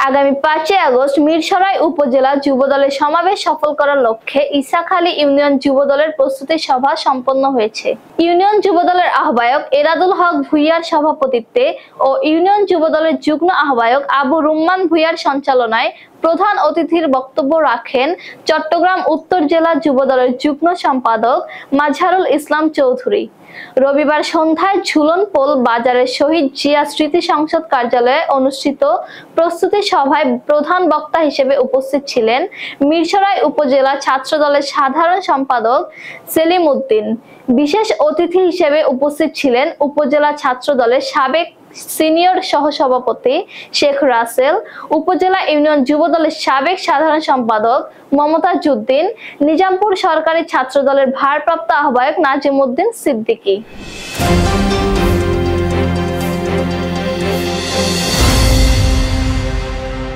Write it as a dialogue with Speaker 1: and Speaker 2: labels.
Speaker 1: আগামী 5 আগস্ট মিরসরাই উপজেলা যুবদলের সমাবেশ সফল করার লক্ষ্যে ইসাখালী ইউনিয়ন যুবদলের প্রস্তুতি সভা সম্পন্ন হয়েছে। ইউনিয়ন যুবদলের আহ্বায়ক এরাদুল হক ভুইয়ার সভাপতিত্বে ও ইউনিয়ন যুবদলের যুগ্ম আহ্বায়ক আবু রুম্মান ভুইয়ার সঞ্চালনায় প্রধান অতিথির বক্তব্য রাখেন চট্টগ্রাম উত্তর জেলা যুবদলের যুগ্ম সম্পাদক মাজহারুল ইসলাম চৌধুরী। রবিবার সন্ধ্যায় ঝুলনপোল বাজারের শহীদ জিয়া স্মৃতি সংসদ কার্যালয়ে অনুষ্ঠিত প্রস্তুতি সভায় প্রধান বক্তা হিসেবে উপস্থিত ছিলেন মিরসরাই উপজেলা ছাত্রদলের সাধারণ সম্পাদক সেলিম উদ্দিন। বিশেষ অতিথি হিসেবে উপস্থিত ছিলেন উপজেলা ছাত্রদলের সাবেক সিনিয়র সহসভাপতি শেখ রাসেল, উপজেলা ইউনিয়ন যুবদলের সাবেক সাধারণ সম্পাদক মমতাজ উদ্দিন, নিজামপুর সরকারি ছাত্রদলের ভারপ্রাপ্ত আহ্বায়ক নাজিম উদ্দিন সিদ্দিকী।